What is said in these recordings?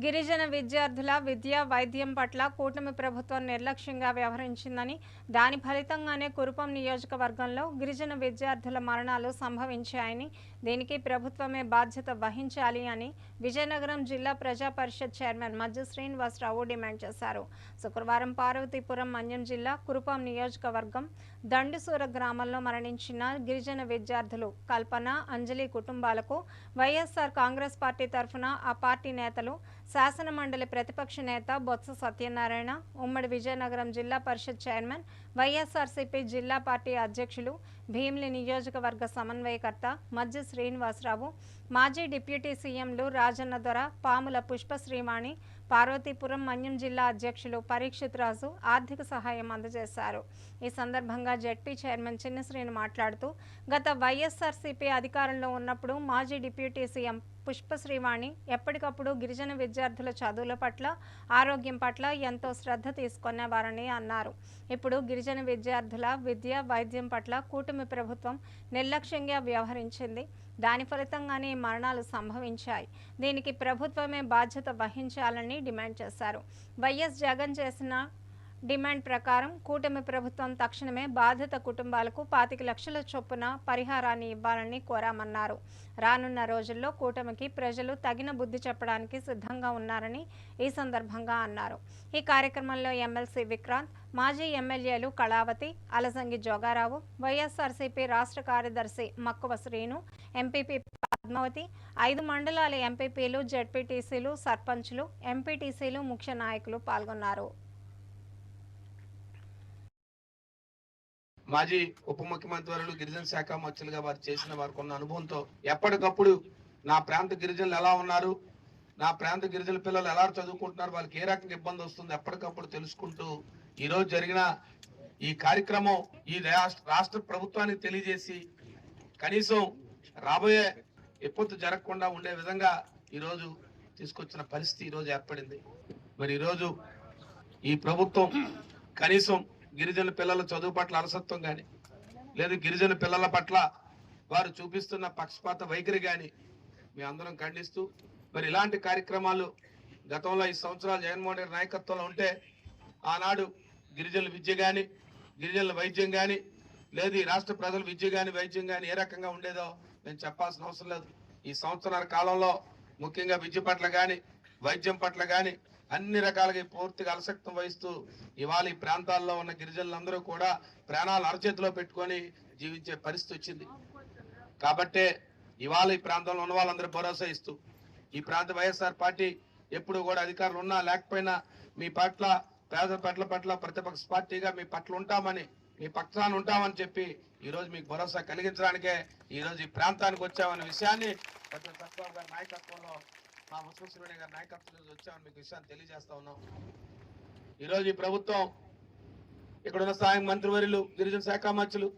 గిరిజన విద్యార్థుల విద్య వైద్యం పట్ల కూటమి ప్రభుత్వం నిర్లక్ష్యంగా వ్యవహరించిందని, దాని ఫలితంగానే కురుపాం నియోజకవర్గంలో గిరిజన విద్యార్థుల మరణాలు సంభవించాయని, దీనికి ప్రభుత్వమే బాధ్యత వహించాలి అని విజయనగరం జిల్లా ప్రజా పరిషత్ చైర్మన్ మజ్జి శ్రీనివాసరావు డిమాండ్ చేశారు. శుక్రవారం పార్వతీపురం మన్యం జిల్లా కురుపాం నియోజకవర్గం దండిసూర గ్రామంలో మరణించిన గిరిజన విద్యార్థులు కల్పన, అంజలి కుటుంబాలకు వైఎస్ఆర్ కాంగ్రెస్ పార్టీ తరఫున ఆ పార్టీ నేతలు, శాసన మండలి ప్రతిపక్ష నేత బొత్స సత్యనారాయణ, ఉమ్మడి విజయనగరం జిల్లా పరిషత్ చైర్మన్, వైఎస్ఆర్సీపీ జిల్లా పార్టీ అధ్యక్షులు, భీమిలి నియోజకవర్గ సమన్వయకర్త మజ్జి శ్రీనివాసరావు, మాజీ డిప్యూటీ సీఎంలు రాజన్న దొర, పాముల పుష్పశ్రీవాణి, పార్వతీపురం మన్యం జిల్లా అధ్యక్షులు పరీక్షిత్ రాజు ఆర్థిక సహాయం అందజేశారు. ఈ సందర్భంగా జెడ్పీ చైర్మన్ చిన్నశ్రీని మాట్లాడుతూ, గత వైఎస్ఆర్సీపీ అధికారంలో ఉన్నప్పుడు మాజీ డిప్యూటీ సీఎం పుష్పశ్రీవాణి ఎప్పటికప్పుడు గిరిజన విద్యార్థుల చదువుల పట్ల, ఆరోగ్యం పట్ల ఎంతో శ్రద్ధ తీసుకునేవారని అన్నారు. ఇప్పుడు గిరిజన విద్యార్థుల విద్య, వైద్యం పట్ల కూటమి ప్రభుత్వం నిర్లక్ష్యంగా వ్యవహరించింది. దాని ఫలితంగానే మరణాలు సంభవించాయి. దీనికి ప్రభుత్వమే బాధ్యత వహించాలని డిమాండ్ చేశారు. వైఎస్ జగన్ చేసిన డిమాండ్ ప్రకారం కూటమి ప్రభుత్వం తక్షణమే బాధిత కుటుంబాలకు 25 లక్షల చొప్పున పరిహారాన్ని ఇవ్వాలని కోరామన్నారు. రానున్న రోజుల్లో కూటమికి ప్రజలు తగిన బుద్ధి చెప్పడానికి సిద్ధంగా ఉన్నారని ఈ సందర్భంగా అన్నారు. ఈ కార్యక్రమంలో ఎమ్మెల్సీ విక్రాంత్, మాజీ ఎమ్మెల్యేలు కళావతి, అలసంగి జోగారావు, వైఎస్ఆర్సీపీ రాష్ట్ర కార్యదర్శి మక్కువ శ్రీను, ఎంపీపీ పద్మావతి, 5 మండలాల ఎంపీపీలు, జెడ్పీటీసీలు, సర్పంచ్లు, ఎంపీటీసీలు, ముఖ్య నాయకులు పాల్గొన్నారు. మాజీ ఉప ముఖ్యమంత్రి వారు గిరిజన శాఖ మంత్రులుగా వారు చేసిన వారికి ఉన్న అనుభవంతో ఎప్పటికప్పుడు నా ప్రాంత గిరిజనులు ఎలా ఉన్నారు, నా ప్రాంత గిరిజన పిల్లలు ఎలా చదువుకుంటున్నారు, వాళ్ళకి ఏ రకంగా ఇబ్బంది వస్తుంది ఎప్పటికప్పుడు తెలుసుకుంటూ ఈరోజు జరిగిన ఈ కార్యక్రమం ఈ రాష్ట్ర ప్రభుత్వానికి తెలియజేసి కనీసం రాబోయే ఎప్పొత్తు జరగకుండా ఉండే విధంగా ఈరోజు తీసుకొచ్చిన పరిస్థితి ఈరోజు ఏర్పడింది. మరి ఈరోజు ఈ ప్రభుత్వం కనీసం గిరిజన పిల్లల చదువు పట్ల అలసత్వం కానీ, లేదు గిరిజన పిల్లల పట్ల వారు చూపిస్తున్న పక్షపాత వైఖరి కానీ మీ అందరం ఖండిస్తూ, మరి ఇలాంటి కార్యక్రమాలు గతంలో 5 సంవత్సరాలు జగన్మోహన్ రెడ్డి నాయకత్వంలో ఉంటే ఆనాడు గిరిజనుల విద్య కానీ, గిరిజనుల వైద్యం కానీ, లేదు ఈ రాష్ట్ర ప్రజల విద్య కానీ, వైద్యం కానీ ఏ రకంగా ఉండేదో నేను చెప్పాల్సిన అవసరం లేదు. ఈ సంవత్సరాల కాలంలో ముఖ్యంగా విద్య పట్ల కానీ, వైద్యం పట్ల కానీ అన్ని రకాలుగా పూర్తిగా అలసక్తం వహిస్తూ ఇవాళ ఈ ప్రాంతాల్లో ఉన్న గిరిజనులందరూ కూడా ప్రాణాలు అరచేతిలో పెట్టుకొని జీవించే పరిస్థితి వచ్చింది. కాబట్టే ఇవాళ ఈ ప్రాంతంలో ఉన్న వాళ్ళందరూ భరోసా ఇస్తూ ఈ ప్రాంత వైఎస్ఆర్ పార్టీ ఎప్పుడు కూడా అధికారులు ఉన్నా లేకపోయినా మీ పట్ల, పేద పట్ల ప్రతిపక్ష పార్టీగా మీ పట్ల ఉంటామని, మీ పక్షాన ఉంటామని చెప్పి ఈరోజు మీకు భరోసా కలిగించడానికే ఈరోజు ఈ ప్రాంతానికి వచ్చామనే విషయాన్ని సత్యబాబు గారి నాయకత్వంలో, మా ముఖ్యమంత్రి గారి నాయకత్వంలో వచ్చామని మీకు విషయాన్ని తెలియజేస్తా ఉన్నాం. ఈరోజు ఈ ప్రభుత్వం ఇక్కడ ఉన్న స్థానిక మంత్రివర్యులు, గిరిజన శాఖ మంత్రులు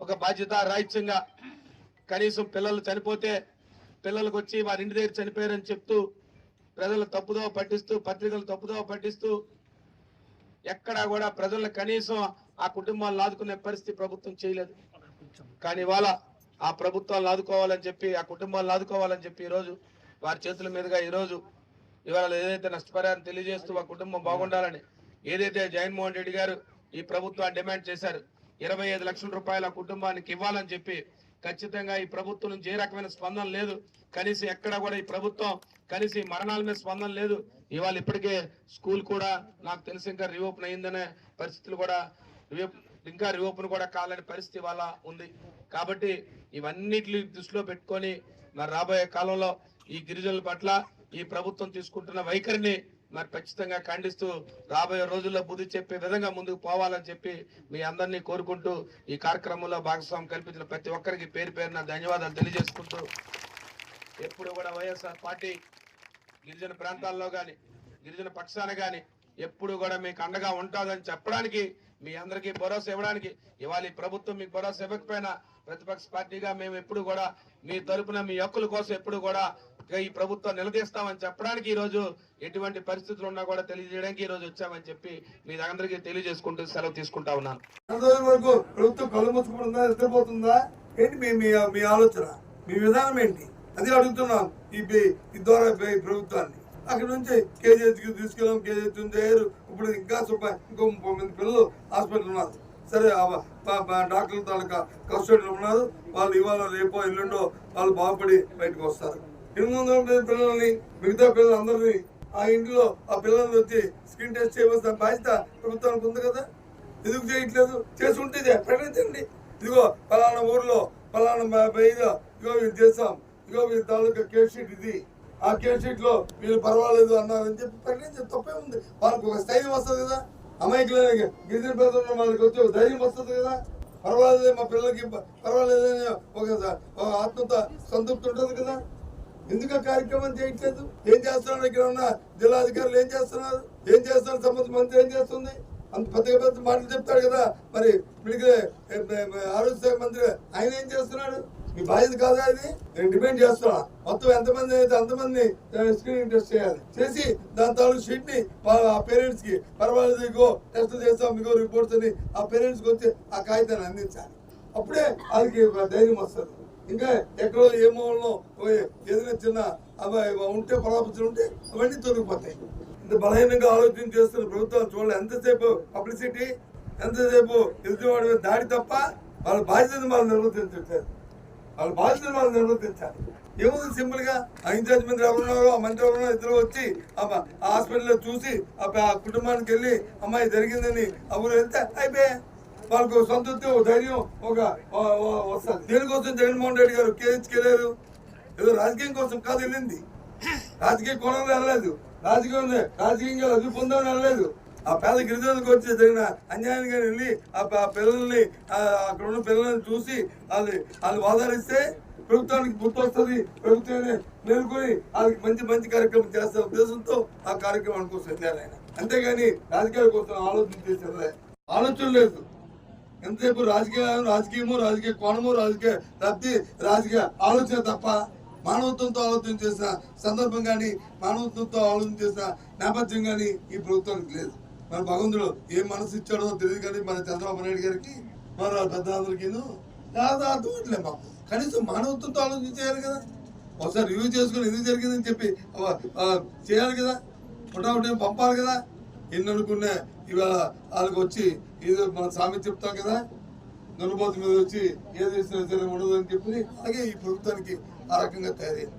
ఒక బాధ్యత రాహిత్యంగా కనీసం పిల్లలు చనిపోతే పిల్లలకు వచ్చి వారి ఇంటి దగ్గర చనిపోయారని చెప్తూ ప్రజలు తప్పుదోవ పట్టిస్తూ, పత్రికలు తప్పుదోవ పట్టిస్తూ ఎక్కడా కూడా ప్రజలను కనీసం ఆ కుటుంబాలను ఆదుకునే పరిస్థితి ప్రభుత్వం చేయలేదు. కానీ ఇవాళ ఆ ప్రభుత్వాలను ఆదుకోవాలని చెప్పి, ఆ కుటుంబాలను ఆదుకోవాలని చెప్పి ఈరోజు వారి చేతుల మీదుగా ఈరోజు ఇవాళ ఏదైతే నష్టపరిహారం తెలియజేస్తూ ఆ కుటుంబం బాగుండాలని ఏదైతే జగన్మోహన్ రెడ్డి గారు ఈ ప్రభుత్వాన్ని డిమాండ్ చేశారు, 25 లక్షల రూపాయల కుటుంబానికి ఇవ్వాలని చెప్పి ఖచ్చితంగా ఈ ప్రభుత్వం నుంచి ఏ రకమైన స్పందన లేదు. కనీసం ఎక్కడ కూడా ఈ ప్రభుత్వం కనీసం ఈ మరణాల మీద స్పందన లేదు. ఇవాళ ఇప్పటికే స్కూల్ కూడా నాకు తెలిసి ఇంకా రీఓపెన్ అయిందనే పరిస్థితులు కూడా ఇంకా రీఓపెన్ కూడా కాలని పరిస్థితి ఇవాళ ఉంది. కాబట్టి ఇవన్నిటిని దృష్టిలో పెట్టుకొని మరి రాబోయే కాలంలో ఈ గిరిజనుల పట్ల ఈ ప్రభుత్వం తీసుకుంటున్న వైఖరిని మరి ఖచ్చితంగా ఖండిస్తూ రాబోయే రోజుల్లో బుద్ధి చెప్పే విధంగా ముందుకు పోవాలని చెప్పి మీ అందరినీ కోరుకుంటూ ఈ కార్యక్రమంలో భాగస్వామ్యం కల్పించిన ప్రతి ఒక్కరికి పేరు పేరున ధన్యవాదాలు తెలియజేసుకుంటూ ఎప్పుడు కూడా వైఎస్ఆర్ పార్టీ గిరిజన ప్రాంతాల్లో కానీ, గిరిజన పక్షాన కానీ ఎప్పుడు కూడా మీకు అండగా ఉంటుందని చెప్పడానికి, మీ అందరికీ భరోసా ఇవ్వడానికి, ఇవాళ ఈ ప్రభుత్వం మీకు భరోసా ఇవ్వకపోయినా ప్రతిపక్ష పార్టీగా మేము ఎప్పుడు కూడా మీ తరపున మీ హక్కుల కోసం ఎప్పుడు కూడా ఈ ప్రభుత్వం నిలదీస్తామని చెప్పడానికి ఈరోజు ఎటువంటి పరిస్థితులు ఉన్నా కూడా తెలియజేయడానికి ఈ రోజు వచ్చామని చెప్పి మీ అందరికీ తెలియజేసుకుంటూ సెలవు తీసుకుంటా ఉన్నాను. ప్రభుత్వం కళ్ళు మూసుకుంటుందా, నిద్రపోతుందా ఏంటి మీ ఆలోచన, మీ విధానం ఏంటి? అది అడుగుతున్నాను ఈ ద్వారా ప్రభుత్వాన్ని. అక్కడ నుంచి కేజీహెచ్కి తీసుకెళ్ళాం, కేజీహెచ్ అయ్యారు. ఇప్పుడు ఇంకా ఇంకో 30 మంది పిల్లలు హాస్పిటల్ ఉన్నారు. సరే డాక్టర్ల తాలూకా కస్టడీలో ఉన్నారు. వాళ్ళు ఇవాళ రేపో ఎల్లుండో వాళ్ళు బాగుపడి బయటకు వస్తారు. 800 పిల్లల్ని మిగతా పిల్లలందరినీ ఆ ఇంట్లో ఆ పిల్లల్ని వచ్చి స్క్రీన్ టెస్ట్ చేయవలసిన బాధ్యత ప్రభుత్వానికి ఉంది కదా. ఎందుకు చేయట్లేదు? చేసి ఉంటే ప్రకటించండి. ఇదిగో పలానా ఊర్లో పలానా ఇదిగో ఇది చేస్తాం, ఇదిగో వీళ్ళ తాలూకా కేర్ షీట్ ఇది, ఆ కేర్ షీట్ లో వీళ్ళు పర్వాలేదు అన్నారని చెప్పి ప్రకటించే తప్పే ఉంది. వాళ్ళకి ఒక స్థైర్యం వస్తుంది కదా. అమాయకులైన గిరిజన పేదలు వాళ్ళకి వచ్చి ఒక ధైర్యం వస్తుంది కదా. పర్వాలేదు మా పిల్లలకి పర్వాలేదని ఒక ఆత్మత సంతృప్తి ఉంటుంది కదా. ఎందుకు కార్యక్రమం చేయట్లేదు? ఏం చేస్తున్నారు? ఇక్కడ ఉన్న జిల్లా అధికారులు ఏం చేస్తున్నారు? ఏం చేస్తున్నారు? సంబంధిత మంత్రి ఏం చేస్తుంది? అంత పెద్ద మాటలు చెప్తాడు కదా. మరి ఆరోగ్య శాఖ మంత్రి ఆయన ఏం చేస్తున్నాడు? మీ బాధ్యత కాదా ఇది? నేను డిమాండ్ చేస్తున్నా, మొత్తం ఎంతమంది అయితే అంతమంది స్క్రీనింగ్ టెస్ట్ చేయాలి. చేసి దాని తాలూకు షీట్ ని ఆ పేరెంట్స్ కి పర్వాలేదు ఇగో టెస్ట్ చేస్తాం, ఇగో రిపోర్ట్స్ అని ఆ పేరెంట్స్ కి వచ్చి ఆ కాగితాన్ని అందించాలి. అప్పుడే వాళ్ళకి ధైర్యం వస్తుంది. ఇంకా ఎక్కడో ఏ మూలలో ఏదైనా చిన్న ఉంటే పరాపంచులు ఉంటే అవన్నీ తొలగిపోతాయి. ఇంత బలహీనంగా ఆలోచన చేస్తున్న ప్రభుత్వం చూడాలి. ఎంతసేపు పబ్లిసిటీ, ఎంతసేపు ఎదుటివాడి మీద దాడి తప్ప వాళ్ళ బాధ్యతను వాళ్ళు నిర్వర్తించట్లేదు. వాళ్ళ బాధ్యతను వాళ్ళు నిర్వర్తించాలి. ఏముంది సింపుల్ గా ఆ ఇన్ఛార్జ్ మంత్రి ఎవరున్నారో ఆ మంత్రి ఎవరున్నారో ఇద్దరు వచ్చి ఆ హాస్పిటల్లో చూసి ఆ కుటుంబానికి వెళ్ళి అమ్మాయి జరిగిందని ఆ ఊరు వెళ్తే అయిపోయా. వాళ్ళకు సంతృప్తి, ధైర్యం ఒక వస్తుంది. దేనికోసం జగన్మోహన్ రెడ్డి గారు కేహెచ్కి వెళ్ళారు? ఏదో రాజకీయం కోసం కాదు వెళ్ళింది. రాజకీయ కోణంలో వెళ్ళలేదు. రాజకీయంగా లబ్ధి పొందామని వెళ్ళలేదు. ఆ పేద గిరిజనులకు వచ్చి జరిగిన అన్యాయంగా వెళ్ళి ఆ పిల్లల్ని అక్కడ ఉన్న పిల్లల్ని చూసి వాళ్ళు వాదాలిస్తే ప్రభుత్వానికి గుర్తు వస్తుంది. ప్రభుత్వాన్ని మేలుకొని వాళ్ళకి మంచి కార్యక్రమం చేస్తే ఉద్దేశంతో ఆ కార్యక్రమం కోసం వెళ్ళారు ఆయన. అంతేగాని రాజకీయాల కోసం ఆలోచన చేసే ఆలోచన లేదు. ఎంతసేపు రాజకీయము, రాజకీయ కోణము, రాజకీయ లబ్ధి, రాజకీయ ఆలోచన తప్ప మానవత్వంతో ఆలోచన చేసిన సందర్భం కానీ మానవత్వంతో ఆలోచన చేసిన నేపథ్యం కానీ ఈ ప్రభుత్వానికి లేదు. మన భగవంతుడు ఏం మనసు ఇచ్చాడో తెలియదు కానీ మన చంద్రబాబు నాయుడు గారికి మన పెద్దలందరికీ అర్థమట్లేదు. మాకు కనీసం మానవత్వంతో ఆలోచన చేయాలి కదా. ఒకసారి రివ్యూ చేసుకుని ఎందుకు జరిగిందని చెప్పి చేయాలి కదా. ఒకటే పంపాలి కదా. ఎన్ని అనుకున్నా ఇవాళ వాళ్ళకి వచ్చి ఏదో మన సామెత చెప్తాం కదా, దున్నపోతు మీద వచ్చి ఏది చేసినా సరే ఉండదు అని చెప్పి అలాగే ఈ ప్రభుత్వానికి ఆ రకంగా తయారైంది.